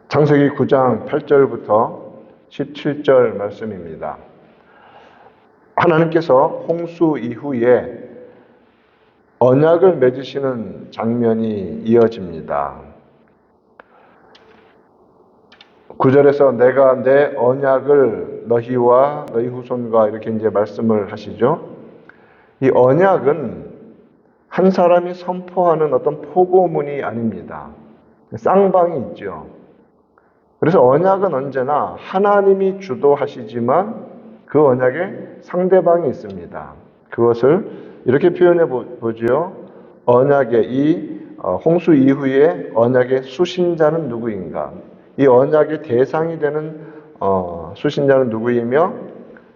창세기 9장 8절부터 17절 말씀입니다. 하나님께서 홍수 이후에 언약을 맺으시는 장면이 이어집니다. 9절에서 내가 내 언약을 너희와 너희 후손과 이렇게 이제 말씀을 하시죠. 이 언약은 한 사람이 선포하는 어떤 포고문이 아닙니다. 쌍방이 있죠. 그래서 언약은 언제나 하나님이 주도하시지만 그 언약에 상대방이 있습니다. 그것을 이렇게 표현해 보죠. 언약의 이 홍수 이후에 언약의 수신자는 누구인가? 이 언약의 대상이 되는 수신자는 누구이며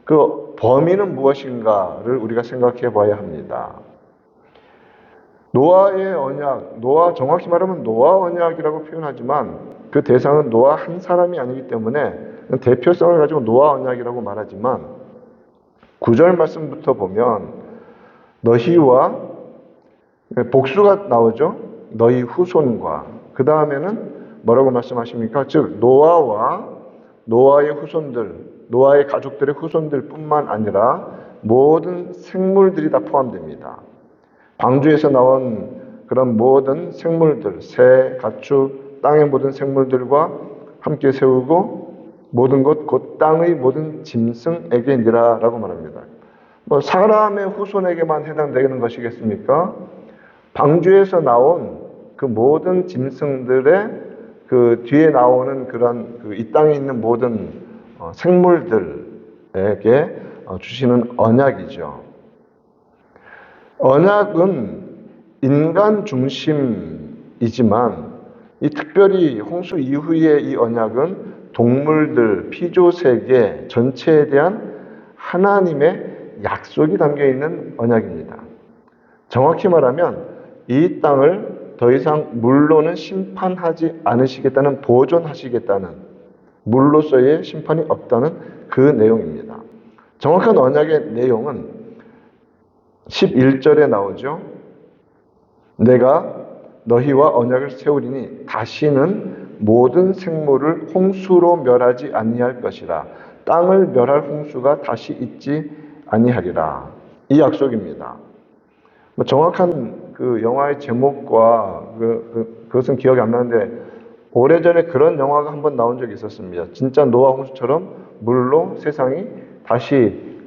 그 범위는 무엇인가를 우리가 생각해 봐야 합니다. 노아의 언약, 정확히 말하면 노아 언약이라고 표현하지만 그 대상은 노아 한 사람이 아니기 때문에 대표성을 가지고 노아 언약이라고 말하지만 9절 말씀부터 보면 너희와 복수가 나오죠. 너희 후손과 그 다음에는 뭐라고 말씀하십니까? 즉 노아와 노아의 후손들, 노아의 가족들의 후손들 뿐만 아니라 모든 생물들이 다 포함됩니다. 방주에서 나온 그런 모든 생물들, 새, 가축, 땅의 모든 생물들과 함께 세우고 모든 것 곧 땅의 모든 짐승에게니라 라고 말합니다. 사람의 후손에게만 해당되는 것이겠습니까? 방주에서 나온 그 모든 짐승들의 그 뒤에 나오는 그런 이 땅에 있는 모든 생물들에게 주시는 언약이죠. 언약은 인간 중심이지만 이 특별히 홍수 이후의 이 언약은 동물들, 피조세계 전체에 대한 하나님의 약속이 담겨 있는 언약입니다. 정확히 말하면 이 땅을 더 이상 물로는 심판하지 않으시겠다는, 보존하시겠다는, 물로서의 심판이 없다는 그 내용입니다. 정확한 언약의 내용은 11절에 나오죠. 내가 너희와 언약을 세우리니 다시는 모든 생물을 홍수로 멸하지 아니할 것이라. 땅을 멸할 홍수가 다시 있지 아니하리라. 이 약속입니다. 정확한 그 영화의 제목과 그것은 기억이 안 나는데 오래전에 그런 영화가 한번 나온 적이 있었습니다. 진짜 노아 홍수처럼 물로 세상이 다시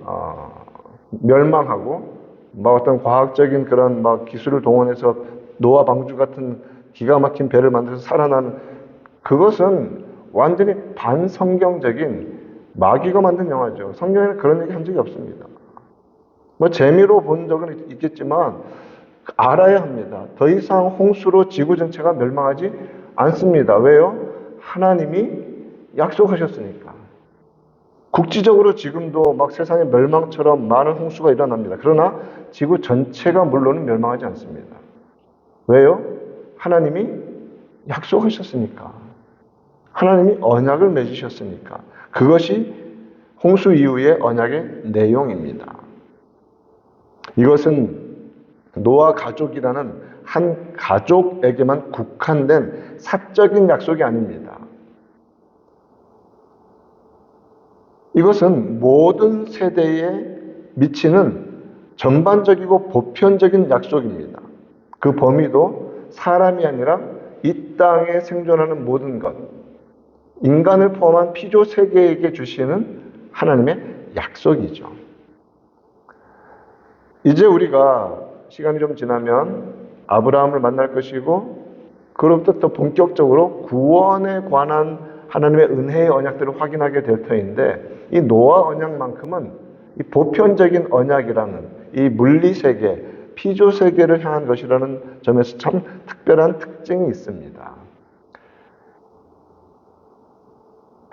멸망하고 어떤 과학적인 그런 기술을 동원해서 노아 방주 같은 기가 막힌 배를 만들어서 살아나는, 그것은 완전히 반성경적인 마귀가 만든 영화죠. 성경에는 그런 얘기 한 적이 없습니다. 재미로 본 적은 있겠지만 알아야 합니다. 더 이상 홍수로 지구 전체가 멸망하지 않습니다. 왜요? 하나님이 약속하셨으니까. 국지적으로 지금도 세상의 멸망처럼 많은 홍수가 일어납니다. 그러나 지구 전체가 물론은 멸망하지 않습니다. 왜요? 하나님이 약속하셨으니까. 하나님이 언약을 맺으셨으니까. 그것이 홍수 이후의 언약의 내용입니다. 이것은 노아 가족이라는 한 가족에게만 국한된 사적인 약속이 아닙니다. 이것은 모든 세대에 미치는 전반적이고 보편적인 약속입니다. 그 범위도 사람이 아니라 이 땅에 생존하는 모든 것, 인간을 포함한 피조 세계에게 주시는 하나님의 약속이죠. 이제 우리가 시간이 좀 지나면 아브라함을 만날 것이고 그로부터 또 본격적으로 구원에 관한 하나님의 은혜의 언약들을 확인하게 될 터인데 이 노아 언약만큼은 이 보편적인 언약이라는 이 물리세계, 피조세계를 향한 것이라는 점에서 참 특별한 특징이 있습니다.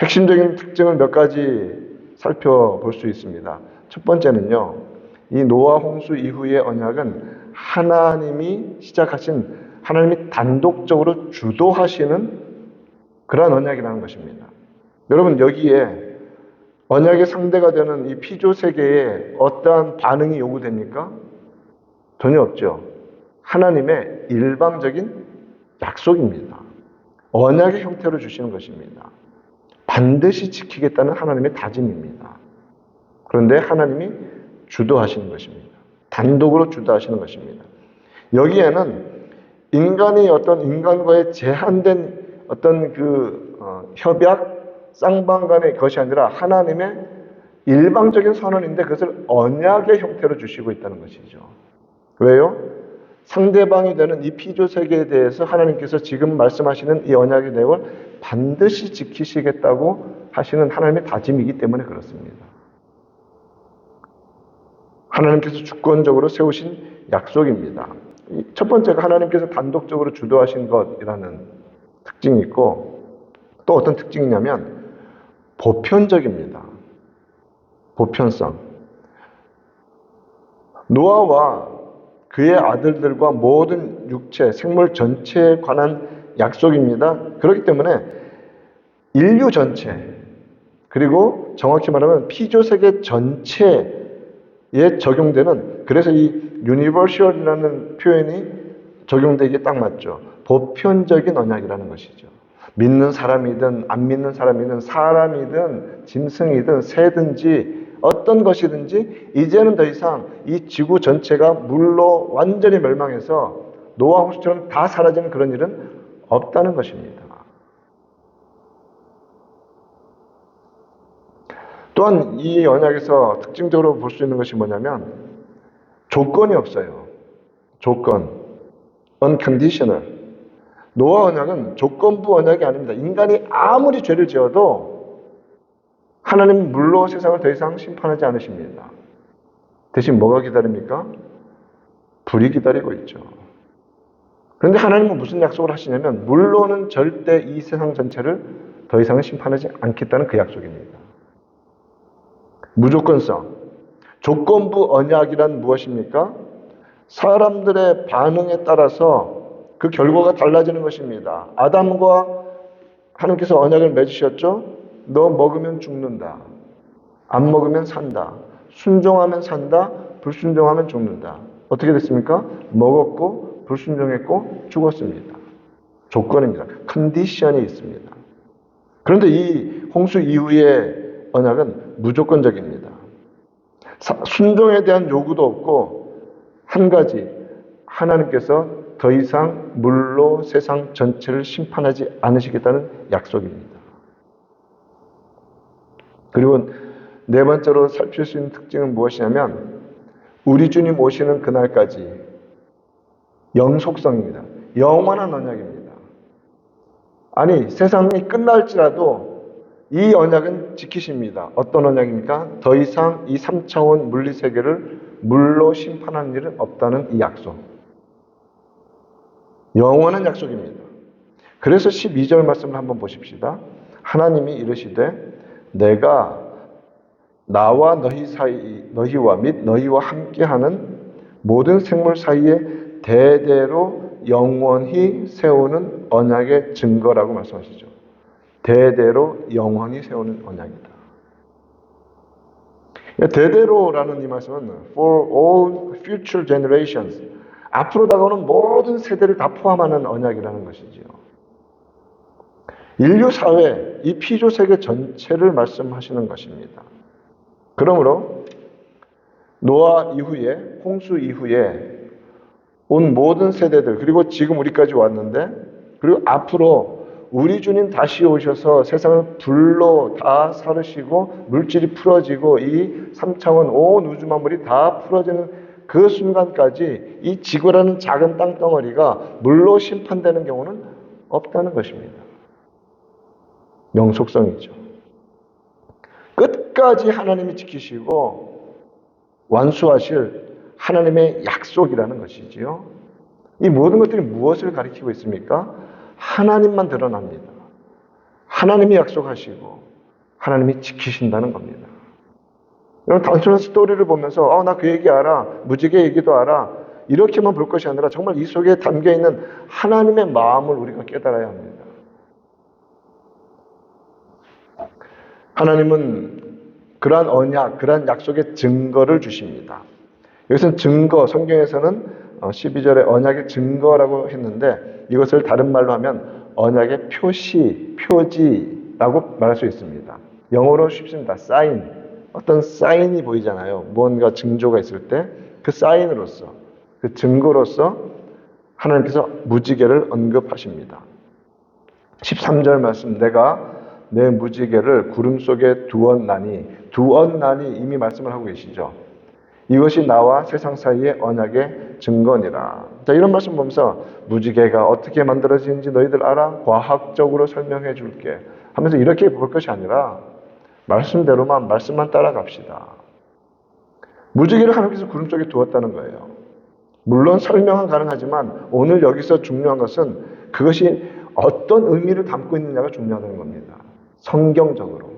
핵심적인 특징을 몇 가지 살펴볼 수 있습니다. 첫 번째는요, 이 노아 홍수 이후의 언약은 하나님이 시작하신, 하나님이 단독적으로 주도하시는 그러한 언약이라는 것입니다. 여러분, 여기에 언약의 상대가 되는 이 피조 세계에 어떠한 반응이 요구됩니까? 전혀 없죠. 하나님의 일방적인 약속입니다. 언약의 형태로 주시는 것입니다. 반드시 지키겠다는 하나님의 다짐입니다. 그런데 하나님이 주도하시는 것입니다. 단독으로 주도하시는 것입니다. 여기에는 인간이 어떤 인간과의 제한된 어떤 협약, 쌍방간의 것이 아니라 하나님의 일방적인 선언인데 그것을 언약의 형태로 주시고 있다는 것이죠. 왜요? 상대방이 되는 이 피조 세계에 대해서 하나님께서 지금 말씀하시는 이 언약의 내용을 반드시 지키시겠다고 하시는 하나님의 다짐이기 때문에 그렇습니다. 하나님께서 주권적으로 세우신 약속입니다. 첫 번째가 하나님께서 단독적으로 주도하신 것이라는 특징이 있고 또 어떤 특징이냐면 보편적입니다. 보편성. 노아와 그의 아들들과 모든 육체, 생물 전체에 관한 약속입니다. 그렇기 때문에 인류 전체, 그리고 정확히 말하면 피조세계 전체에 적용되는, 그래서 이 universal이라는 표현이 적용되기에 딱 맞죠. 보편적인 언약이라는 것이죠. 믿는 사람이든 안 믿는 사람이든 사람이든 짐승이든 새든지 어떤 것이든지 이제는 더 이상 이 지구 전체가 물로 완전히 멸망해서 노아 홍수처럼 다 사라지는 그런 일은 없다는 것입니다. 또한 이 언약에서 특징적으로 볼 수 있는 것이 뭐냐면 조건이 없어요. 조건. unconditional. 노아 언약은 조건부 언약이 아닙니다. 인간이 아무리 죄를 지어도 하나님은 물로 세상을 더 이상 심판하지 않으십니다. 대신 뭐가 기다립니까? 불이 기다리고 있죠. 그런데 하나님은 무슨 약속을 하시냐면 물로는 절대 이 세상 전체를 더 이상은 심판하지 않겠다는 그 약속입니다. 무조건성. 조건부 언약이란 무엇입니까? 사람들의 반응에 따라서 그 결과가 달라지는 것입니다. 아담과 하나님께서 언약을 맺으셨죠? 너 먹으면 죽는다. 안 먹으면 산다. 순종하면 산다. 불순종하면 죽는다. 어떻게 됐습니까? 먹었고 불순종했고 죽었습니다. 조건입니다. 컨디션이 있습니다. 그런데 이 홍수 이후의 언약은 무조건적입니다. 순종에 대한 요구도 없고 한 가지, 하나님께서 더 이상 물로 세상 전체를 심판하지 않으시겠다는 약속입니다. 그리고 네 번째로 살필 수 있는 특징은 무엇이냐면 우리 주님 오시는 그날까지 영속성입니다. 영원한 언약입니다. 아니, 세상이 끝날지라도 이 언약은 지키십니다. 어떤 언약입니까? 더 이상 이 3차원 물리세계를 물로 심판하는 일은 없다는 이 약속. 영원한 약속입니다. 그래서 12절 말씀을 한번 보십시다. 하나님이 이르시되 내가 나와 너희 사이, 너희와 및 너희와 함께하는 모든 생물 사이에 대대로 영원히 세우는 언약의 증거라고 말씀하시죠. 대대로 영원히 세우는 언약이다. 대대로라는 이 말씀은 for all future generations, 앞으로 다가오는 모든 세대를 다 포함하는 언약이라는 것이지요. 인류 사회, 이 피조 세계 전체를 말씀하시는 것입니다. 그러므로 노아 이후에, 홍수 이후에 온 모든 세대들, 그리고 지금 우리까지 왔는데, 그리고 앞으로 우리 주님 다시 오셔서 세상을 불로 다 사르시고 물질이 풀어지고 이 3차원 온 우주 만물이 다 풀어지는 그 순간까지 이 지구라는 작은 땅덩어리가 물로 심판되는 경우는 없다는 것입니다. 영속성이죠. 끝까지 하나님이 지키시고 완수하실 하나님의 약속이라는 것이지요. 이 모든 것들이 무엇을 가리키고 있습니까? 하나님만 드러납니다. 하나님이 약속하시고 하나님이 지키신다는 겁니다. 여러분, 단순한 스토리를 보면서 나 그 얘기 알아, 무지개 얘기도 알아, 이렇게만 볼 것이 아니라 정말 이 속에 담겨있는 하나님의 마음을 우리가 깨달아야 합니다. 하나님은 그러한 언약, 그러한 약속의 증거를 주십니다. 여기서는 증거, 성경에서는 12절에 언약의 증거라고 했는데 이것을 다른 말로 하면 언약의 표시, 표지라고 말할 수 있습니다. 영어로 쉽습니다. 사인. 어떤 사인이 보이잖아요. 뭔가 징조가 있을 때 그 사인으로서, 그 증거로서 하나님께서 무지개를 언급하십니다. 13절 말씀, 내가 내 무지개를 구름 속에 두었나니, 두었나니 이미 말씀을 하고 계시죠. 이것이 나와 세상 사이의 언약의 증거니라. 자, 이런 말씀 보면서 무지개가 어떻게 만들어지는지 너희들 알아? 과학적으로 설명해 줄게 하면서 이렇게 볼 것이 아니라 말씀대로만, 말씀만 따라갑시다. 무지개를 하나님께서 구름 속에 두었다는 거예요. 물론 설명은 가능하지만 오늘 여기서 중요한 것은 그것이 어떤 의미를 담고 있느냐가 중요하다는 겁니다. 성경적으로.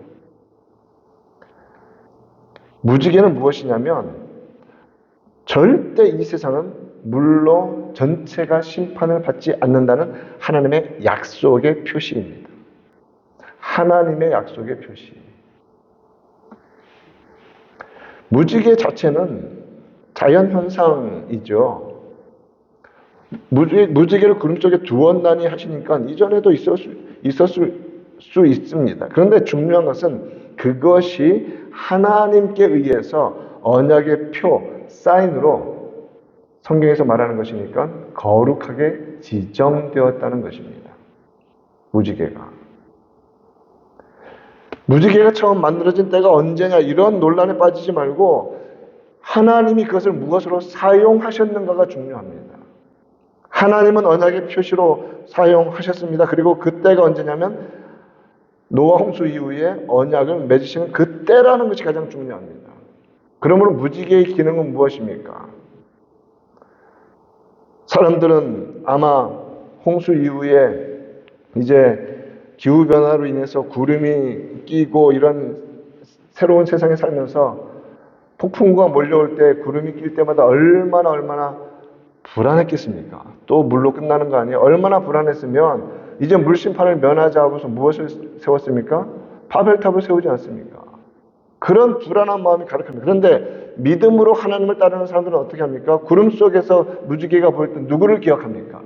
무지개는 무엇이냐면 절대 이 세상은 물로 전체가 심판을 받지 않는다는 하나님의 약속의 표시입니다. 하나님의 약속의 표시. 무지개 자체는 자연현상이죠. 무지개를 구름 속에 두었나니 하시니까 이전에도 있었을 수 있습니다. 그런데 중요한 것은 그것이 하나님께 의해서 언약의 표, 사인으로 성경에서 말하는 것이니까 거룩하게 지정되었다는 것입니다. 무지개가 처음 만들어진 때가 언제냐 이런 논란에 빠지지 말고 하나님이 그것을 무엇으로 사용하셨는가가 중요합니다. 하나님은 언약의 표시로 사용하셨습니다. 그리고 그때가 언제냐면 노아 홍수 이후에 언약을 맺으시는 그때라는 것이 가장 중요합니다. 그러므로 무지개의 기능은 무엇입니까? 사람들은 아마 홍수 이후에 이제 기후변화로 인해서 구름이 끼고 이런 새로운 세상에 살면서 폭풍우가 몰려올 때 구름이 낄 때마다 얼마나 불안했겠습니까? 또 물로 끝나는 거 아니에요? 얼마나 불안했으면 이제 물심판을 면하자 하고서 무엇을 세웠습니까? 바벨탑을 세우지 않습니까? 그런 불안한 마음이 가득합니다. 그런데 믿음으로 하나님을 따르는 사람들은 어떻게 합니까? 구름 속에서 무지개가 보일 때 누구를 기억합니까?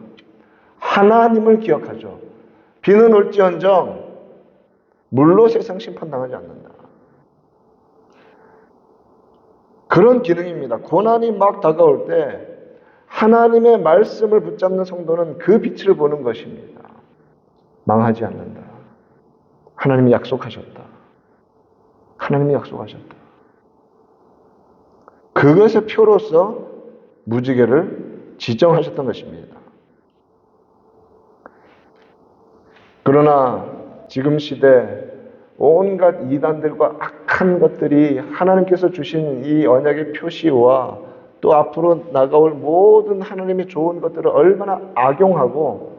하나님을 기억하죠. 비는 올지언정 물로 세상 심판당하지 않는다. 그런 기능입니다. 고난이 막 다가올 때 하나님의 말씀을 붙잡는 성도는 그 빛을 보는 것입니다. 망하지 않는다. 하나님이 약속하셨다. 하나님이 약속하셨다. 그것의 표로서 무지개를 지정하셨던 것입니다. 그러나 지금 시대 온갖 이단들과 악한 것들이 하나님께서 주신 이 언약의 표시와 또 앞으로 나가올 모든 하나님의 좋은 것들을 얼마나 악용하고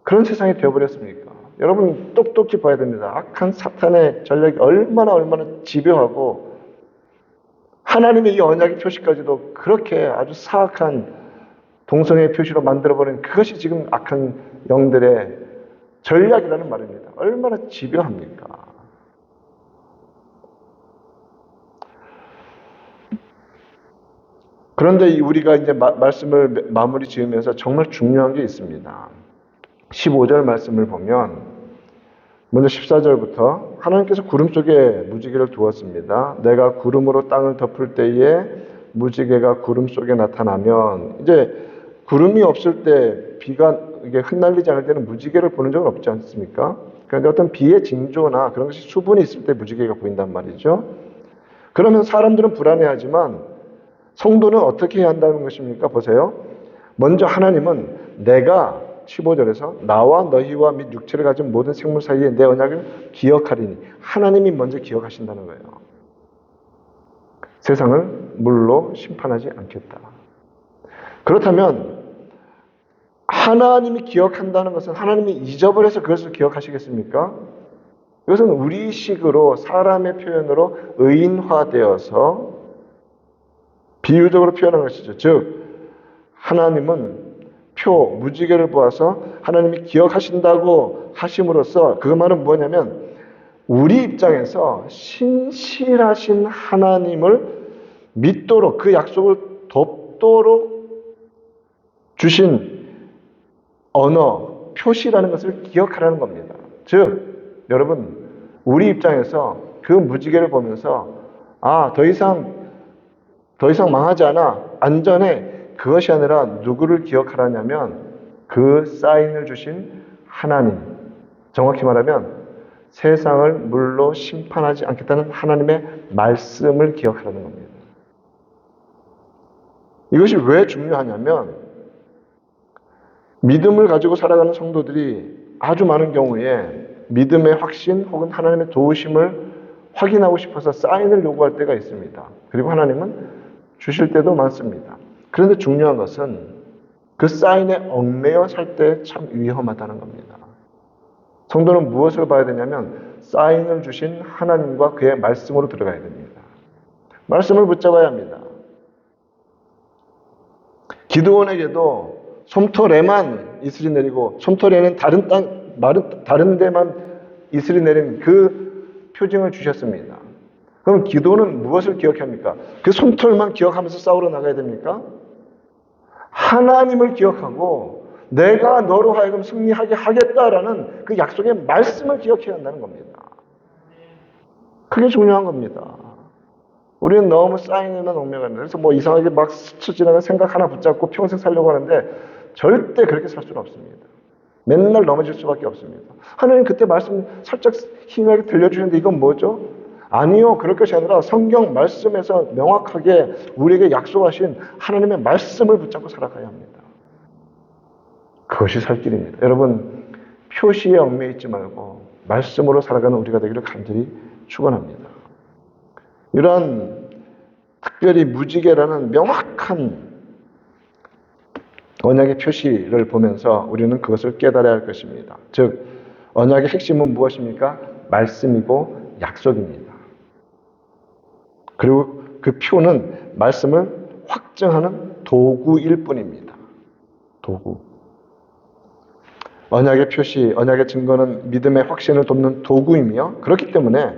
그런 세상이 되어버렸습니까? 여러분 똑똑히 봐야 됩니다. 악한 사탄의 전략이 얼마나 집요하고 하나님의 이 언약의 표시까지도 그렇게 아주 사악한 동성애의 표시로 만들어버린 그것이 지금 악한 영들의 전략이라는 말입니다. 얼마나 집요합니까? 그런데 우리가 이제 말씀을 마무리 지으면서 정말 중요한 게 있습니다. 15절 말씀을 보면 먼저 14절부터 하나님께서 구름 속에 무지개를 두었습니다. 내가 구름으로 땅을 덮을 때에 무지개가 구름 속에 나타나면 이제 구름이 없을 때 비가 이게 흩날리지 않을 때는 무지개를 보는 적은 없지 않습니까? 그런데 어떤 비의 징조나 그런 것이 수분이 있을 때 무지개가 보인단 말이죠. 그러면 사람들은 불안해하지만 성도는 어떻게 해야 한다는 것입니까? 보세요. 먼저 하나님은 내가 15절에서 나와 너희와 및 육체를 가진 모든 생물 사이에 내 언약을 기억하리니 하나님이 먼저 기억하신다는 거예요. 세상을 물로 심판하지 않겠다. 그렇다면 하나님이 기억한다는 것은 하나님이 잊어버려서 그것을 기억하시겠습니까? 이것은 우리식으로 사람의 표현으로 의인화되어서 비유적으로 표현한 것이죠. 즉 하나님은 무지개를 보아서 하나님이 기억하신다고 하심으로써 그 말은 뭐냐면 우리 입장에서 신실하신 하나님을 믿도록 그 약속을 돕도록 주신 언어, 표시라는 것을 기억하라는 겁니다. 즉, 여러분, 우리 입장에서 그 무지개를 보면서 더 이상 망하지 않아, 안전해, 그것이 아니라 누구를 기억하라냐면 그 사인을 주신 하나님, 정확히 말하면 세상을 물로 심판하지 않겠다는 하나님의 말씀을 기억하라는 겁니다. 이것이 왜 중요하냐면 믿음을 가지고 살아가는 성도들이 아주 많은 경우에 믿음의 확신 혹은 하나님의 도우심을 확인하고 싶어서 사인을 요구할 때가 있습니다. 그리고 하나님은 주실 때도 많습니다. 그런데 중요한 것은 그 사인에 얽매여 살 때 참 위험하다는 겁니다. 성도는 무엇을 봐야 되냐면 사인을 주신 하나님과 그의 말씀으로 들어가야 됩니다. 말씀을 붙잡아야 합니다. 기드온에게도 솜털에만 이슬이 내리고 솜털에는 다른 데만 이슬이 내린 그 표징을 주셨습니다. 그럼 기도는 무엇을 기억합니까? 그 솜털만 기억하면서 싸우러 나가야 됩니까? 하나님을 기억하고 내가 너로 하여금 승리하게 하겠다라는 그 약속의 말씀을 기억해야 한다는 겁니다. 그게 중요한 겁니다. 우리는 너무 사인에만 얽매가는 그래서 이상하게 막 스쳐 지나가는 생각 하나 붙잡고 평생 살려고 하는데 절대 그렇게 살 수는 없습니다. 맨날 넘어질 수밖에 없습니다. 하나님 그때 말씀 살짝 희미하게 들려주셨는데 이건 뭐죠? 아니요. 그럴 것이 아니라 성경 말씀에서 명확하게 우리에게 약속하신 하나님의 말씀을 붙잡고 살아가야 합니다. 그것이 살 길입니다. 여러분, 표시에 얽매여 있지 말고 말씀으로 살아가는 우리가 되기를 간절히 축원합니다. 이러한 특별히 무지개라는 명확한 언약의 표시를 보면서 우리는 그것을 깨달아야 할 것입니다. 즉, 언약의 핵심은 무엇입니까? 말씀이고 약속입니다. 그리고 그 표는 말씀을 확증하는 도구일 뿐입니다. 도구. 언약의 표시, 언약의 증거는 믿음의 확신을 돕는 도구이며 그렇기 때문에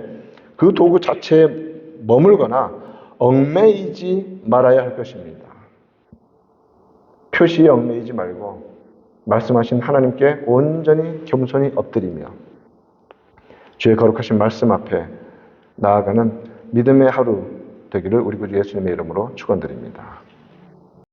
그 도구 자체에 머물거나 얽매이지 말아야 할 것입니다. 표시에 얽매이지 말고 말씀하신 하나님께 온전히 겸손히 엎드리며 주의 거룩하신 말씀 앞에 나아가는 믿음의 하루 되기를 우리 구주 예수님의 이름으로 축원드립니다.